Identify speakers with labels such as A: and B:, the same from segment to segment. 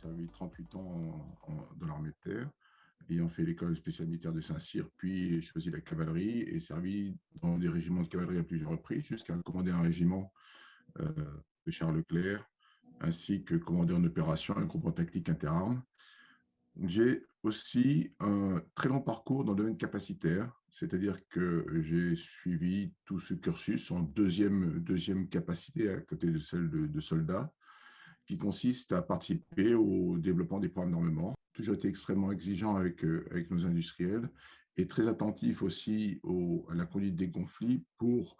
A: servi 38 ans dans l'armée de terre, ayant fait l'école spéciale militaire de Saint-Cyr, puis choisi la cavalerie et servi dans des régiments de cavalerie à plusieurs reprises, jusqu'à commander un régiment de Charles Leclerc, ainsi que commander en opération un groupement tactique interarmes. J'ai aussi un très long parcours dans le domaine capacitaire, c'est-à-dire que j'ai suivi tout ce cursus en deuxième capacité à côté de celle de soldat, qui consiste à participer au développement des programmes d'armement. Toujours été extrêmement exigeant avec nos industriels et très attentif aussi à la conduite des conflits pour,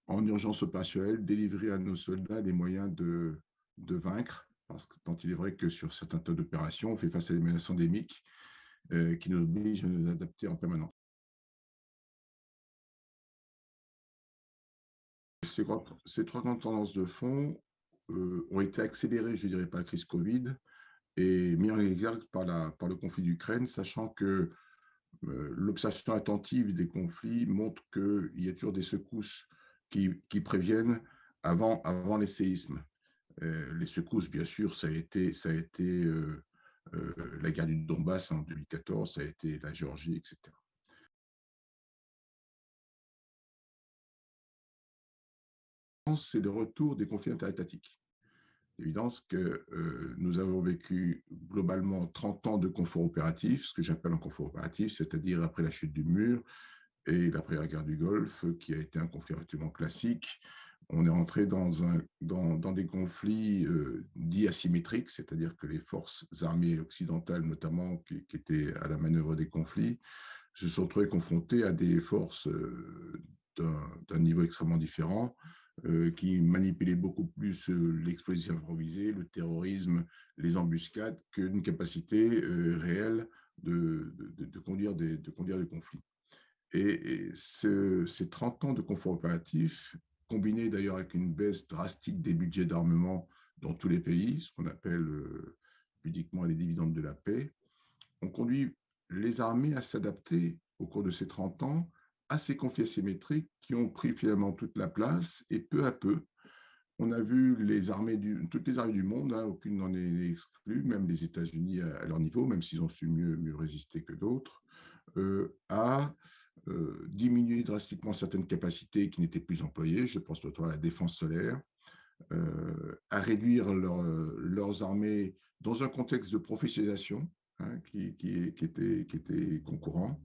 A: en urgence opérationnelle, délivrer à nos soldats les moyens de vaincre. Parce que tant il est vrai que sur certains tas d'opérations, on fait face à des menaces endémiques qui nous obligent à nous adapter en permanence. Ces trois grandes tendances de fond ont été accélérées, je dirais, par la crise Covid et mis en exergue par le conflit d'Ukraine, sachant que l'observation attentive des conflits montre qu'il y a toujours des secousses qui préviennent avant les séismes. Les secousses, bien sûr, ça a été la guerre du Donbass en 2014, ça a été la Géorgie, etc. C'est le retour des conflits interétatiques. C'est évidence que nous avons vécu globalement 30 ans de confort opératif, ce que j'appelle un confort opératif, c'est-à-dire après la chute du mur et après la guerre du Golfe, qui a été un conflit relativement classique. On est rentré dans des conflits dits asymétriques, c'est-à-dire que les forces armées occidentales, notamment, qui étaient à la manœuvre des conflits, se sont retrouvées confrontées à des forces d'un niveau extrêmement différent, qui manipulaient beaucoup plus l'explosion improvisée, le terrorisme, les embuscades, qu'une capacité réelle de conduire des conflits. Et ces 30 ans de confort opératif, combinés d'ailleurs avec une baisse drastique des budgets d'armement dans tous les pays, ce qu'on appelle pudiquement les dividendes de la paix, ont conduit les armées à s'adapter au cours de ces 30 ans à ces conflits asymétriques qui ont pris finalement toute la place. Et peu à peu, on a vu toutes les armées du monde, hein, aucune n'en est exclue, même les États-Unis à leur niveau, même s'ils ont su mieux résister que d'autres, à diminuer drastiquement certaines capacités qui n'étaient plus employées, je pense notamment à la défense solaire, à réduire leurs armées dans un contexte de professionnalisation, hein, qui était concourant,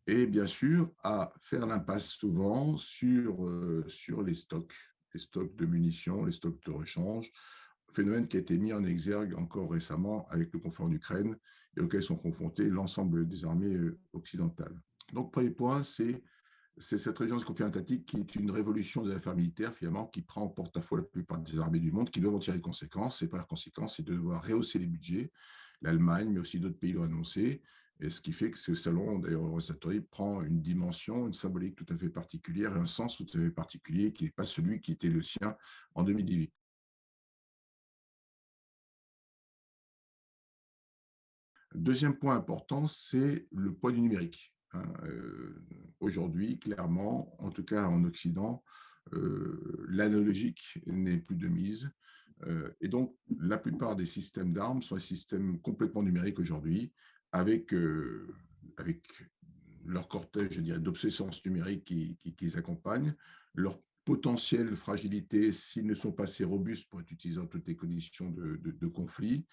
A: et bien sûr à faire l'impasse souvent sur les stocks de munitions, les stocks de rechange, phénomène qui a été mis en exergue encore récemment avec le conflit en Ukraine et auquel sont confrontés l'ensemble des armées occidentales. Donc, premier point, c'est cette région de conflit atlantique qui est une révolution des affaires militaires, finalement, qui prend en porte-à-faux la plupart des armées du monde, qui doivent en tirer les conséquences. Et par conséquent, c'est de devoir rehausser les budgets. L'Allemagne, mais aussi d'autres pays l'ont annoncé. Et ce qui fait que ce salon, d'ailleurs, Eurosatori, prend une dimension, une symbolique tout à fait particulière et un sens tout à fait particulier qui n'est pas celui qui était le sien en 2018. Deuxième point important, c'est le poids du numérique. Hein. Aujourd'hui, clairement, en tout cas en Occident, l'analogique n'est plus de mise. Et donc, la plupart des systèmes d'armes sont des systèmes complètement numériques aujourd'hui, avec leur cortège, je dirais, d'obsolescence numérique qui les accompagne, leur potentielle fragilité s'ils ne sont pas assez robustes pour être utilisés dans toutes les conditions de conflit,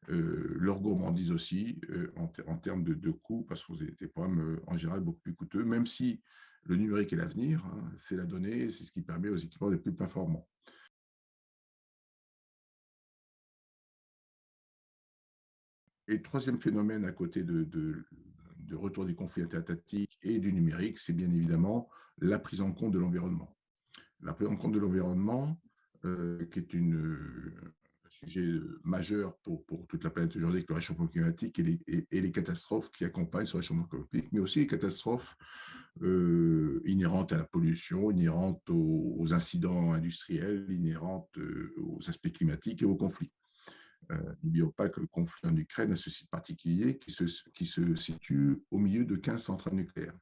A: leur gourmandise aussi en termes de coûts, parce que c'est des programmes en général beaucoup plus coûteux, même si le numérique est l'avenir, hein, c'est la donnée, c'est ce qui permet aux équipements d'être plus performants. Et le troisième phénomène à côté de retour des conflits interétatiques et du numérique, c'est bien évidemment la prise en compte de l'environnement. La prise en compte de l'environnement, qui est un sujet majeur pour toute la planète aujourd'hui avec le réchauffement climatique et les catastrophes qui accompagnent ce réchauffement climatique, mais aussi les catastrophes inhérentes à la pollution, inhérentes aux incidents industriels, inhérentes aux aspects climatiques et aux conflits. N'oublions pas que le conflit en Ukraine a ce site particulier qui se situe au milieu de 15 centrales nucléaires.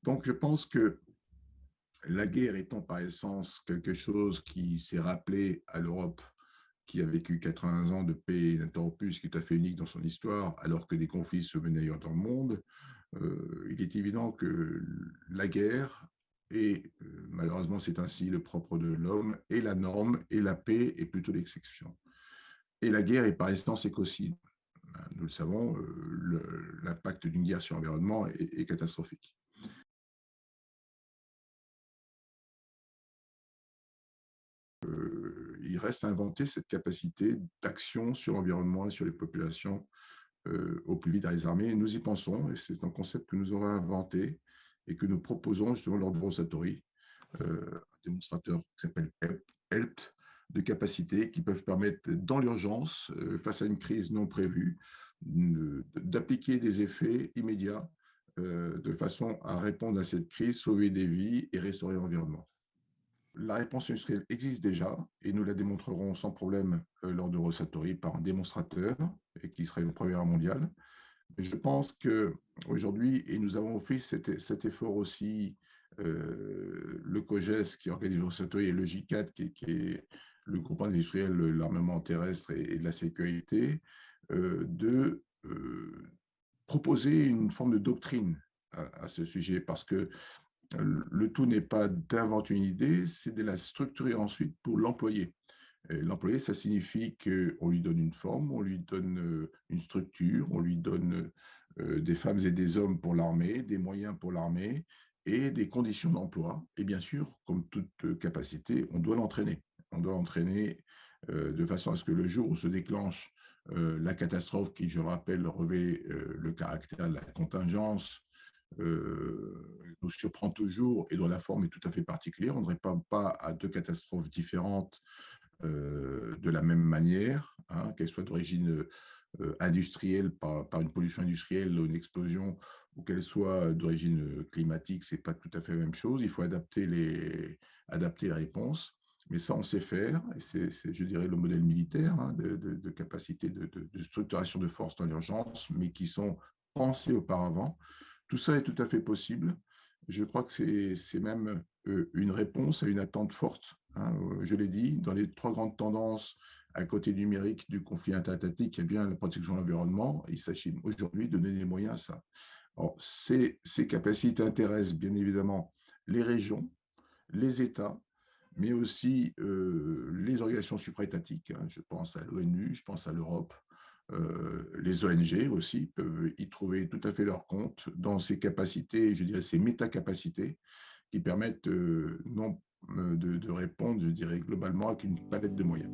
A: Donc je pense que la guerre étant par essence quelque chose qui s'est rappelé à l'Europe qui a vécu 80 ans de paix ininterrompue, ce qui est tout à fait unique dans son histoire, alors que des conflits se menaient ailleurs dans le monde, il est évident que la guerre, et malheureusement c'est ainsi le propre de l'homme, est la norme et la paix est plutôt l'exception. Et la guerre est par essence écocide. Nous le savons, l'impact d'une guerre sur l'environnement est catastrophique. Il reste à inventer cette capacité d'action sur l'environnement et sur les populations au plus vite dans les armées. Et nous y pensons, et c'est un concept que nous aurons inventé et que nous proposons justement lors de Rosatori, un démonstrateur qui s'appelle HELP, de capacités qui peuvent permettre, dans l'urgence, face à une crise non prévue, d'appliquer des effets immédiats de façon à répondre à cette crise, sauver des vies et restaurer l'environnement. La réponse industrielle existe déjà et nous la démontrerons sans problème lors de Rosatori par un démonstrateur et qui serait une première mondiale. Je pense qu'aujourd'hui, et nous avons fait cet effort aussi, le COGES qui organise Rosatori et le J4 qui est le groupe industriel de l'armement terrestre et de la sécurité, de proposer une forme de doctrine à ce sujet parce que le tout n'est pas d'inventer une idée, c'est de la structurer ensuite pour l'employer. L'employé, ça signifie qu'on lui donne une forme, on lui donne une structure, on lui donne des femmes et des hommes pour l'armée, des moyens pour l'armée et des conditions d'emploi. Et bien sûr, comme toute capacité, on doit l'entraîner. On doit l'entraîner de façon à ce que le jour où se déclenche la catastrophe, qui, je le rappelle, revêt le caractère de la contingence, nous surprend toujours et dont la forme est tout à fait particulière. On ne répond pas à deux catastrophes différentes de la même manière, hein, qu'elle soit d'origine industrielle par une pollution industrielle ou une explosion, ou qu'elle soit d'origine climatique, c'est pas tout à fait la même chose. Il faut adapter les réponses. Mais ça, on sait faire, et c'est, je dirais, le modèle militaire hein, de capacité de structuration de force dans l'urgence, mais qui sont pensés auparavant. Tout ça est tout à fait possible. Je crois que c'est même une réponse à une attente forte. Hein. Je l'ai dit, dans les trois grandes tendances à côté du numérique du conflit interétatique, il y a bien la protection de l'environnement. Il s'agit aujourd'hui de donner les moyens à ça. Alors, ces capacités intéressent bien évidemment les régions, les États, mais aussi les organisations supraétatiques. Hein. Je pense à l'ONU, je pense à l'Europe. Les ONG aussi peuvent y trouver tout à fait leur compte dans ces capacités, je dirais ces métacapacités, qui permettent non, de répondre, je dirais, globalement avec une palette de moyens.